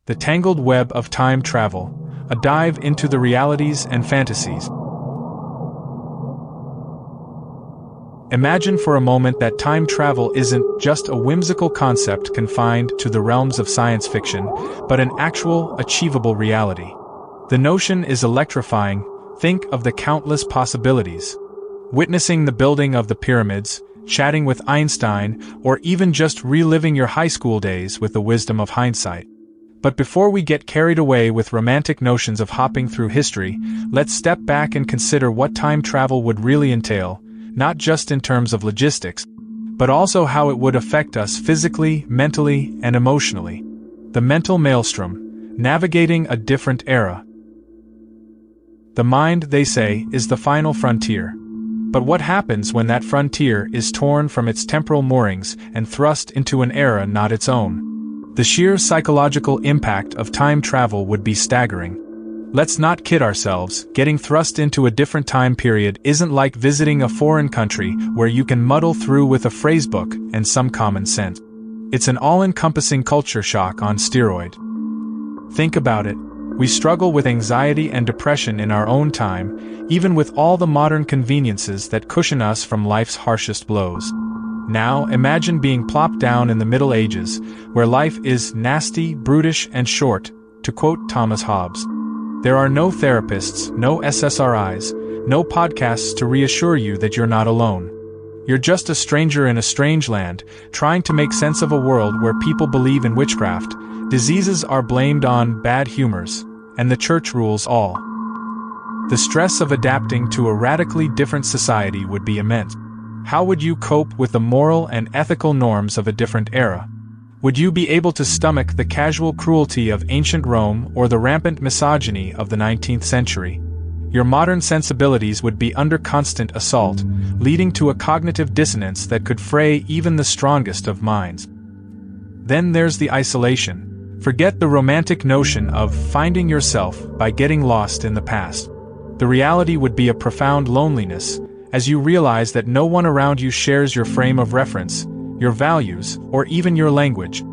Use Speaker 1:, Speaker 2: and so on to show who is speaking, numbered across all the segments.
Speaker 1: The Tangled Web of Time Travel, a dive into the realities and fantasies. Imagine for a moment that time travel isn't just a whimsical concept confined to the realms of science fiction, but an actual, achievable reality. The notion is electrifying. Think of the countless possibilities. Witnessing the building of the pyramids, chatting with Einstein, or even just reliving your high school days with the wisdom of hindsight. But before we get carried away with romantic notions of hopping through history, let's step back and consider what time travel would really entail, not just in terms of logistics, but also how it would affect us physically, mentally, and emotionally. The Mental Maelstrom, navigating a different era. The mind, they say, is the final frontier. But what happens when that frontier is torn from its temporal moorings and thrust into an era not its own? The sheer psychological impact of time travel would be staggering. Let's not kid ourselves, getting thrust into a different time period isn't like visiting a foreign country where you can muddle through with a phrasebook and some common sense. It's an all-encompassing culture shock on steroid. Think about it. We struggle with anxiety and depression in our own time, even with all the modern conveniences that cushion us from life's harshest blows. Now, imagine being plopped down in the Middle Ages, where life is nasty, brutish, and short, to quote Thomas Hobbes. There are no therapists, no SSRIs, no podcasts to reassure you that you're not alone. You're just a stranger in a strange land, trying to make sense of a world where people believe in witchcraft, diseases are blamed on bad humors, and the church rules all. The stress of adapting to a radically different society would be immense. How would you cope with the moral and ethical norms of a different era? Would you be able to stomach the casual cruelty of ancient Rome or the rampant misogyny of the 19th century? Your modern sensibilities would be under constant assault, leading to a cognitive dissonance that could fray even the strongest of minds. Then there's the isolation. Forget the romantic notion of finding yourself by getting lost in the past. The reality would be a profound loneliness, as you realize that no one around you shares your frame of reference, your values, or even your language.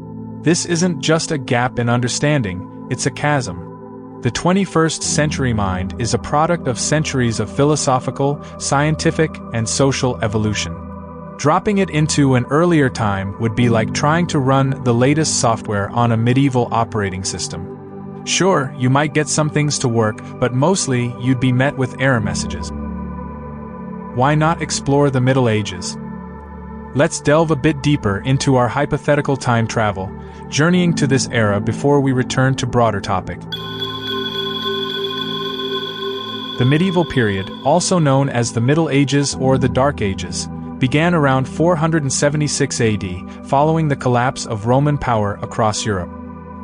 Speaker 1: This isn't just a gap in understanding, it's a chasm. The 21st century mind is a product of centuries of philosophical, scientific, and social evolution. Dropping it into an earlier time would be like trying to run the latest software on a medieval operating system. Sure, you might get some things to work, but mostly you'd be met with error messages. Why not explore the Middle Ages? Let's delve a bit deeper into our hypothetical time travel, journeying to this era before we return to broader topic. The medieval period, also known as the Middle Ages or the Dark Ages, began around 476 AD, following the collapse of Roman power across Europe.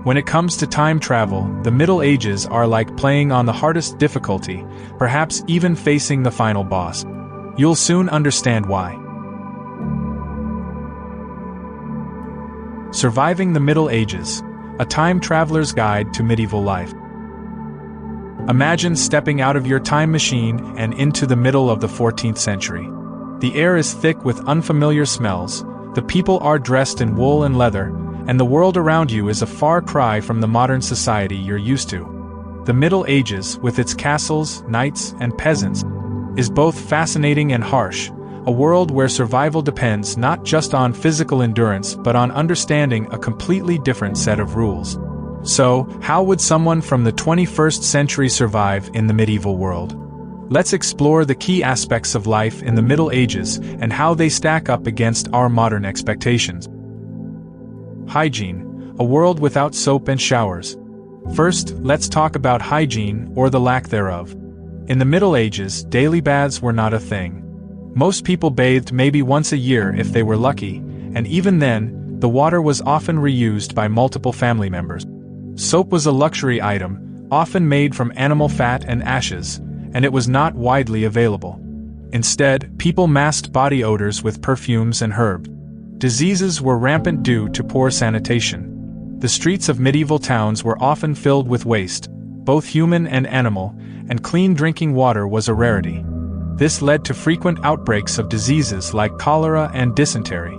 Speaker 1: When it comes to time travel, the Middle Ages are like playing on the hardest difficulty, perhaps even facing the final boss. You'll soon understand why. Surviving the Middle Ages, a time traveler's guide to medieval life. Imagine stepping out of your time machine and into the middle of the 14th century. The air is thick with unfamiliar smells, the people are dressed in wool and leather, and the world around you is a far cry from the modern society you're used to. The Middle Ages, with its castles, knights, and peasants, is both fascinating and harsh, a world where survival depends not just on physical endurance but on understanding a completely different set of rules. So, how would someone from the 21st century survive in the medieval world? Let's explore the key aspects of life in the Middle Ages and how they stack up against our modern expectations. Hygiene, a world without soap and showers. First, let's talk about hygiene, or the lack thereof. In the Middle Ages, daily baths were not a thing. Most people bathed maybe once a year if they were lucky, and even then, the water was often reused by multiple family members. Soap was a luxury item, often made from animal fat and ashes, and it was not widely available. Instead, people masked body odors with perfumes and herbs. Diseases were rampant due to poor sanitation. The streets of medieval towns were often filled with waste, both human and animal, and clean drinking water was a rarity. This led to frequent outbreaks of diseases like cholera and dysentery.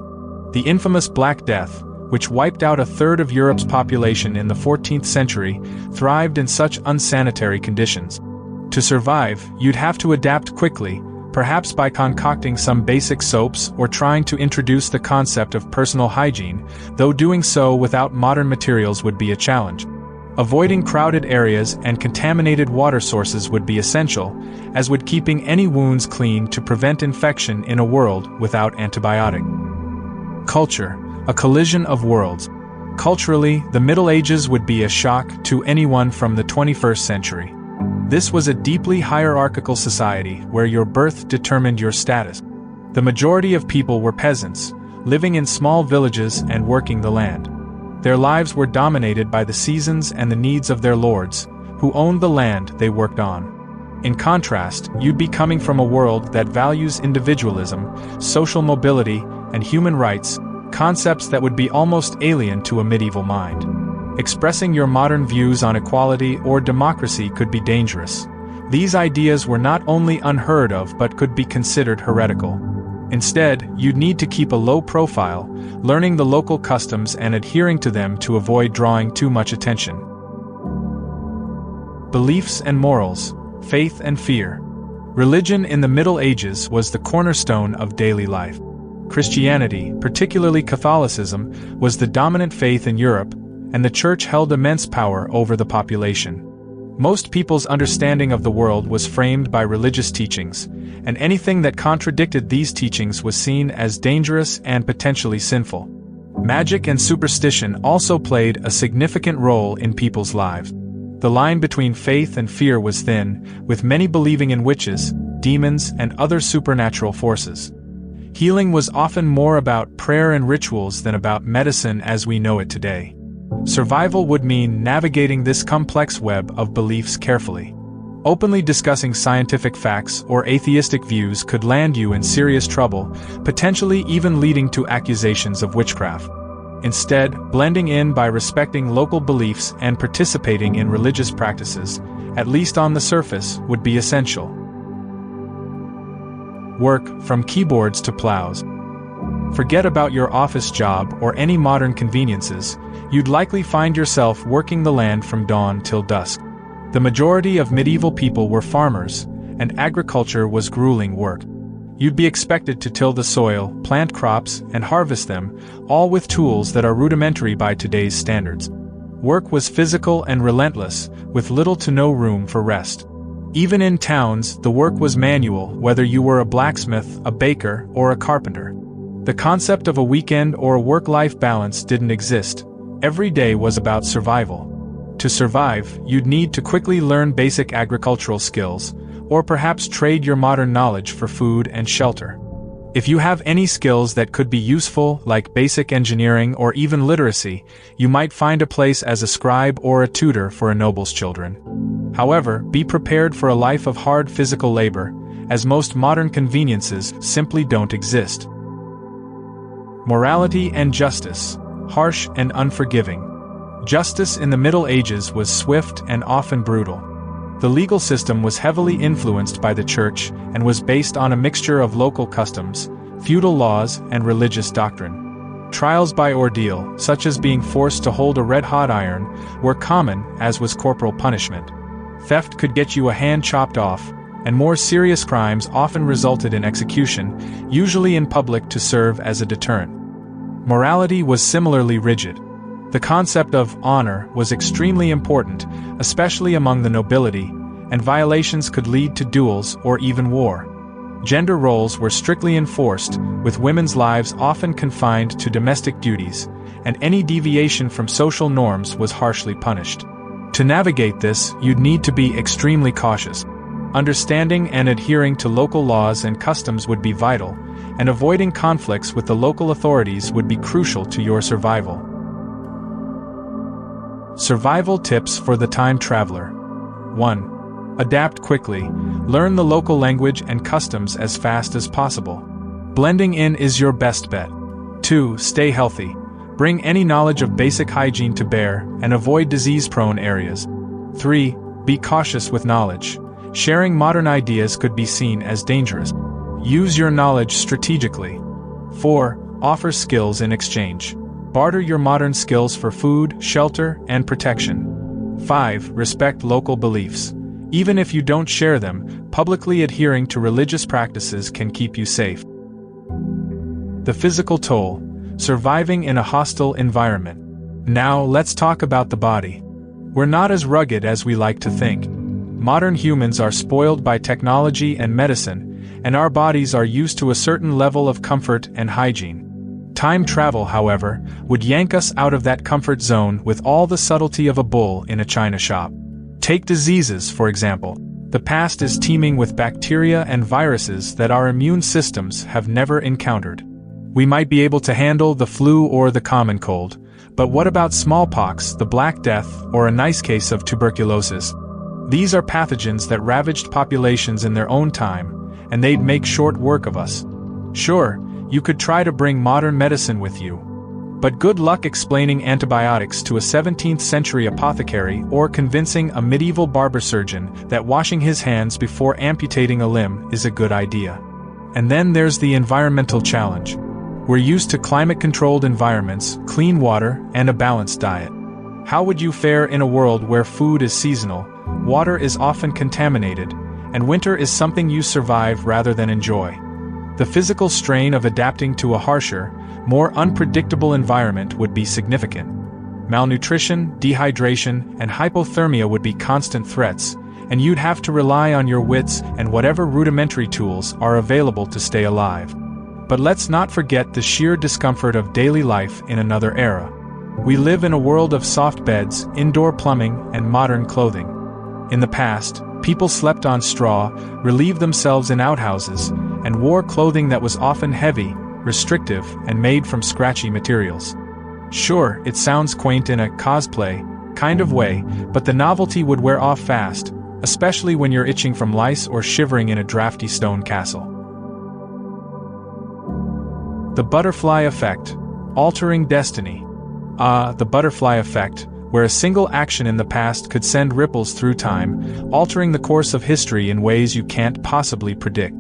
Speaker 1: The infamous Black Death, which wiped out a third of Europe's population in the 14th century, thrived in such unsanitary conditions. To survive, you'd have to adapt quickly, perhaps by concocting some basic soaps or trying to introduce the concept of personal hygiene, though doing so without modern materials would be a challenge. Avoiding crowded areas and contaminated water sources would be essential, as would keeping any wounds clean to prevent infection in a world without antibiotic. Culture, a collision of worlds. Culturally, the Middle Ages would be a shock to anyone from the 21st century. This was a deeply hierarchical society where your birth determined your status. The majority of people were peasants, living in small villages and working the land. Their lives were dominated by the seasons and the needs of their lords, who owned the land they worked on. In contrast, you'd be coming from a world that values individualism, social mobility, and human rights, concepts that would be almost alien to a medieval mind. Expressing your modern views on equality or democracy could be dangerous. These ideas were not only unheard of but could be considered heretical. Instead, you'd need to keep a low profile, learning the local customs and adhering to them to avoid drawing too much attention. Beliefs and morals, faith and fear. Religion in the Middle Ages was the cornerstone of daily life. Christianity, particularly Catholicism, was the dominant faith in Europe, and the Church held immense power over the population. Most people's understanding of the world was framed by religious teachings, and anything that contradicted these teachings was seen as dangerous and potentially sinful. Magic and superstition also played a significant role in people's lives. The line between faith and fear was thin, with many believing in witches, demons, and other supernatural forces. Healing was often more about prayer and rituals than about medicine as we know it today. Survival would mean navigating this complex web of beliefs carefully. Openly discussing scientific facts or atheistic views could land you in serious trouble, potentially even leading to accusations of witchcraft. Instead, blending in by respecting local beliefs and participating in religious practices, at least on the surface, would be essential. Work, from keyboards to plows. Forget about your office job or any modern conveniences, you'd likely find yourself working the land from dawn till dusk. The majority of medieval people were farmers, and agriculture was grueling work. You'd be expected to till the soil, plant crops, and harvest them, all with tools that are rudimentary by today's standards. Work was physical and relentless, with little to no room for rest. Even in towns, the work was manual, whether you were a blacksmith, a baker, or a carpenter. The concept of a weekend or a work-life balance didn't exist. Every day was about survival. To survive, you'd need to quickly learn basic agricultural skills, or perhaps trade your modern knowledge for food and shelter. If you have any skills that could be useful, like basic engineering or even literacy, you might find a place as a scribe or a tutor for a noble's children. However, be prepared for a life of hard physical labor, as most modern conveniences simply don't exist. Morality and justice, harsh and unforgiving. Justice in the Middle Ages was swift and often brutal. The legal system was heavily influenced by the Church and was based on a mixture of local customs, feudal laws, and religious doctrine. Trials by ordeal, such as being forced to hold a red-hot iron, were common, as was corporal punishment. Theft could get you a hand chopped off, and more serious crimes often resulted in execution, usually in public to serve as a deterrent. Morality was similarly rigid. The concept of honor was extremely important, especially among the nobility, and violations could lead to duels or even war. Gender roles were strictly enforced, with women's lives often confined to domestic duties, and any deviation from social norms was harshly punished. To navigate this, you'd need to be extremely cautious. Understanding and adhering to local laws and customs would be vital, and avoiding conflicts with the local authorities would be crucial to your survival. Survival tips for the time traveler. 1. Adapt quickly. Learn the local language and customs as fast as possible. Blending in is your best bet. 2. Stay healthy. Bring any knowledge of basic hygiene to bear and avoid disease-prone areas. 3. Be cautious with knowledge. Sharing modern ideas could be seen as dangerous. Use your knowledge strategically. 4. Offer skills in exchange. Barter your modern skills for food, shelter, and protection. 5. Respect local beliefs. Even if you don't share them, publicly adhering to religious practices can keep you safe. The physical toll. Surviving in a hostile environment. Now, let's talk about the body. We're not as rugged as we like to think. Modern humans are spoiled by technology and medicine, and our bodies are used to a certain level of comfort and hygiene. Time travel, however, would yank us out of that comfort zone with all the subtlety of a bull in a china shop. Take diseases, for example. The past is teeming with bacteria and viruses that our immune systems have never encountered. We might be able to handle the flu or the common cold, but what about smallpox, the Black Death, or a nice case of tuberculosis? These are pathogens that ravaged populations in their own time, and they'd make short work of us. Sure, you could try to bring modern medicine with you, but good luck explaining antibiotics to a 17th century apothecary or convincing a medieval barber surgeon that washing his hands before amputating a limb is a good idea. And then there's the environmental challenge. We're used to climate-controlled environments, clean water, and a balanced diet. How would you fare in a world where food is seasonal, water is often contaminated, and winter is something you survive rather than enjoy? The physical strain of adapting to a harsher, more unpredictable environment would be significant. Malnutrition, dehydration, and hypothermia would be constant threats, and you'd have to rely on your wits and whatever rudimentary tools are available to stay alive. But let's not forget the sheer discomfort of daily life in another era. We live in a world of soft beds, indoor plumbing, and modern clothing. In the past, people slept on straw, relieved themselves in outhouses, and wore clothing that was often heavy, restrictive, and made from scratchy materials. Sure, it sounds quaint in a cosplay kind of way, but the novelty would wear off fast, especially when you're itching from lice or shivering in a drafty stone castle. The butterfly effect. Altering destiny. The butterfly effect, where a single action in the past could send ripples through time, altering the course of history in ways you can't possibly predict.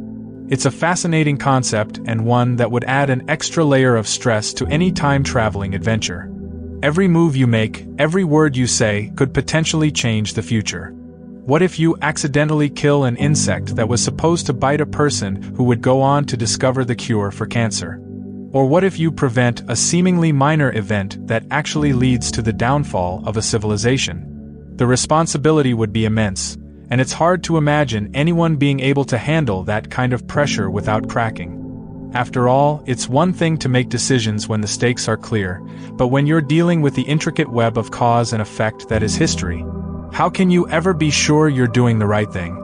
Speaker 1: It's a fascinating concept and one that would add an extra layer of stress to any time-traveling adventure. Every move you make, every word you say, could potentially change the future. What if you accidentally kill an insect that was supposed to bite a person who would go on to discover the cure for cancer? Or what if you prevent a seemingly minor event that actually leads to the downfall of a civilization? The responsibility would be immense, and it's hard to imagine anyone being able to handle that kind of pressure without cracking. After all, it's one thing to make decisions when the stakes are clear, but when you're dealing with the intricate web of cause and effect that is history, how can you ever be sure you're doing the right thing?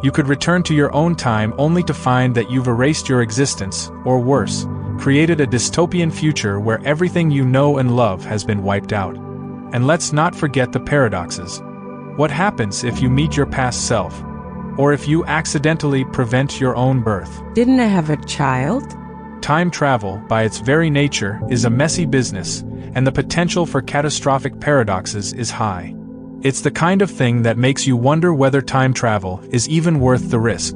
Speaker 1: You could return to your own time only to find that you've erased your existence, or worse, created a dystopian future where everything you know and love has been wiped out. And let's not forget the paradoxes. What happens if you meet your past self? Or if you accidentally prevent your own birth?
Speaker 2: Didn't I have a child?
Speaker 1: Time travel, by its very nature, is a messy business, and the potential for catastrophic paradoxes is high. It's the kind of thing that makes you wonder whether time travel is even worth the risk.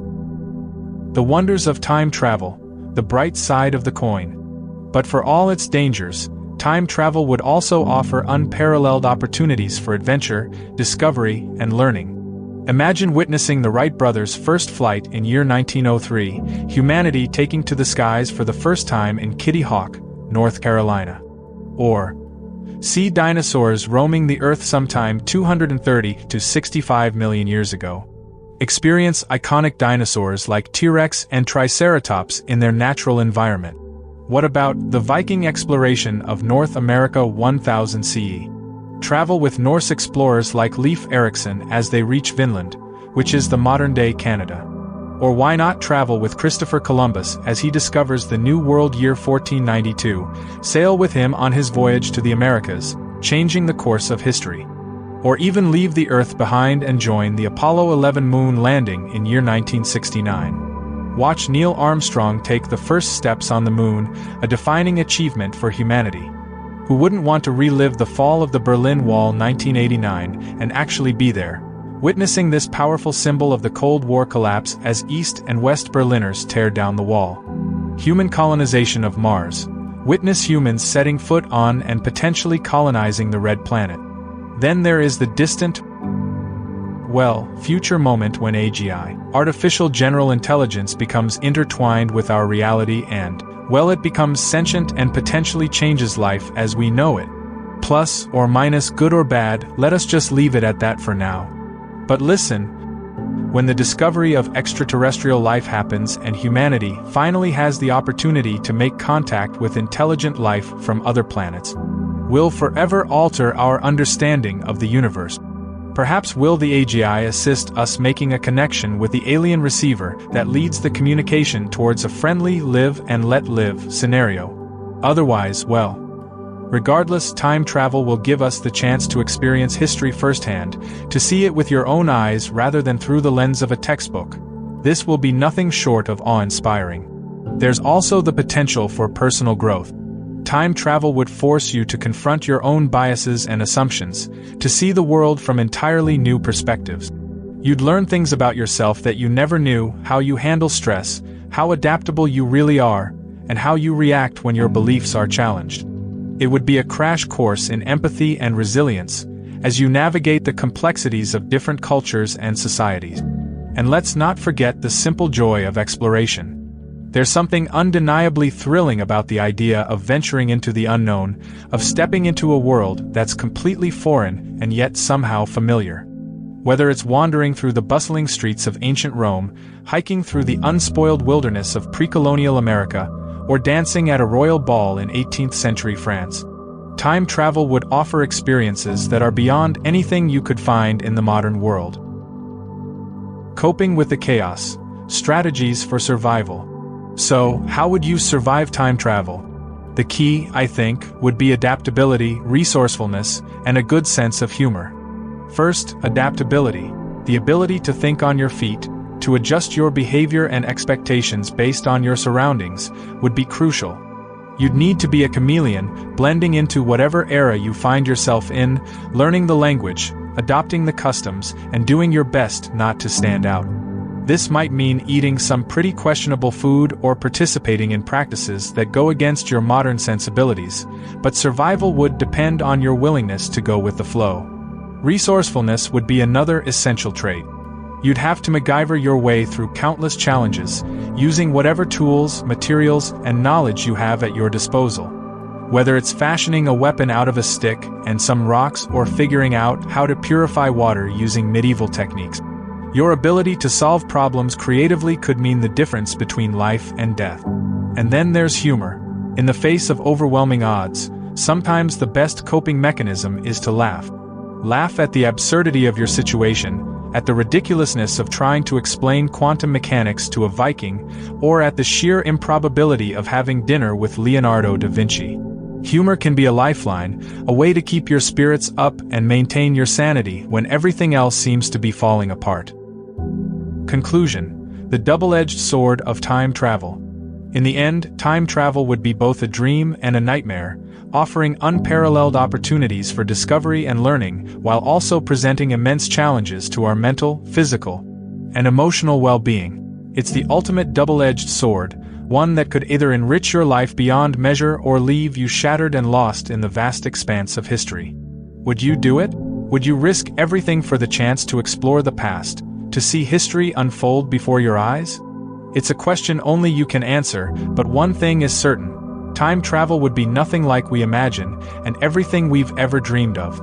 Speaker 1: The wonders of time travel, the bright side of the coin. But for all its dangers, time travel would also offer unparalleled opportunities for adventure, discovery, and learning. Imagine witnessing the Wright brothers' first flight in year 1903, humanity taking to the skies for the first time in Kitty Hawk, North Carolina. Or see dinosaurs roaming the Earth sometime 230 to 65 million years ago. Experience iconic dinosaurs like T-Rex and Triceratops in their natural environment. What about the Viking exploration of North America 1000 CE? Travel with Norse explorers like Leif Erikson as they reach Vinland, which is the modern-day Canada. Or why not travel with Christopher Columbus as he discovers the New World year 1492, sail with him on his voyage to the Americas, changing the course of history? Or even leave the Earth behind and join the Apollo 11 moon landing in year 1969. Watch Neil Armstrong take the first steps on the moon, a defining achievement for humanity. Who wouldn't want to relive the fall of the Berlin Wall 1989 and actually be there, witnessing this powerful symbol of the Cold War collapse as East and West Berliners tear down the wall? Human colonization of Mars. Witness humans setting foot on and potentially colonizing the Red Planet. Then there is the distant, future moment when AGI, artificial general intelligence, becomes intertwined with our reality and, it becomes sentient and potentially changes life as we know it. Plus or minus, good or bad, let us just leave it at that for now. But listen, when the discovery of extraterrestrial life happens and humanity finally has the opportunity to make contact with intelligent life from other planets, will forever alter our understanding of the universe. Perhaps will the AGI assist us making a connection with the alien receiver that leads the communication towards a friendly live and let live scenario. Otherwise, regardless, time travel will give us the chance to experience history firsthand, to see it with your own eyes rather than through the lens of a textbook. This will be nothing short of awe-inspiring. There's also the potential for personal growth. Time travel would force you to confront your own biases and assumptions, to see the world from entirely new perspectives. You'd learn things about yourself that you never knew, how you handle stress, how adaptable you really are, and how you react when your beliefs are challenged. It would be a crash course in empathy and resilience, as you navigate the complexities of different cultures and societies. And let's not forget the simple joy of exploration. There's something undeniably thrilling about the idea of venturing into the unknown, of stepping into a world that's completely foreign and yet somehow familiar. Whether it's wandering through the bustling streets of ancient Rome, hiking through the unspoiled wilderness of pre-colonial America, or dancing at a royal ball in 18th century France, time travel would offer experiences that are beyond anything you could find in the modern world. Coping with the chaos, strategies for survival. So, how would you survive time travel? The key, I think, would be adaptability, resourcefulness, and a good sense of humor. First, adaptability, the ability to think on your feet, to adjust your behavior and expectations based on your surroundings, would be crucial. You'd need to be a chameleon, blending into whatever era you find yourself in, learning the language, adopting the customs, and doing your best not to stand out. This might mean eating some pretty questionable food or participating in practices that go against your modern sensibilities, but survival would depend on your willingness to go with the flow. Resourcefulness would be another essential trait. You'd have to MacGyver your way through countless challenges, using whatever tools, materials, and knowledge you have at your disposal. Whether it's fashioning a weapon out of a stick and some rocks or figuring out how to purify water using medieval techniques. Your ability to solve problems creatively could mean the difference between life and death. And then there's humor. In the face of overwhelming odds, sometimes the best coping mechanism is to laugh. Laugh at the absurdity of your situation, at the ridiculousness of trying to explain quantum mechanics to a Viking, or at the sheer improbability of having dinner with Leonardo da Vinci. Humor can be a lifeline, a way to keep your spirits up and maintain your sanity when everything else seems to be falling apart. Conclusion: the double-edged sword of time travel. In the end, time travel would be both a dream and a nightmare, offering unparalleled opportunities for discovery and learning, while also presenting immense challenges to our mental, physical, and emotional well-being. It's the ultimate double-edged sword, one that could either enrich your life beyond measure or leave you shattered and lost in the vast expanse of history. Would you do it? Would you risk everything for the chance to explore the past, to see history unfold before your eyes? It's a question only you can answer, but one thing is certain: time travel would be nothing like we imagine, and everything we've ever dreamed of.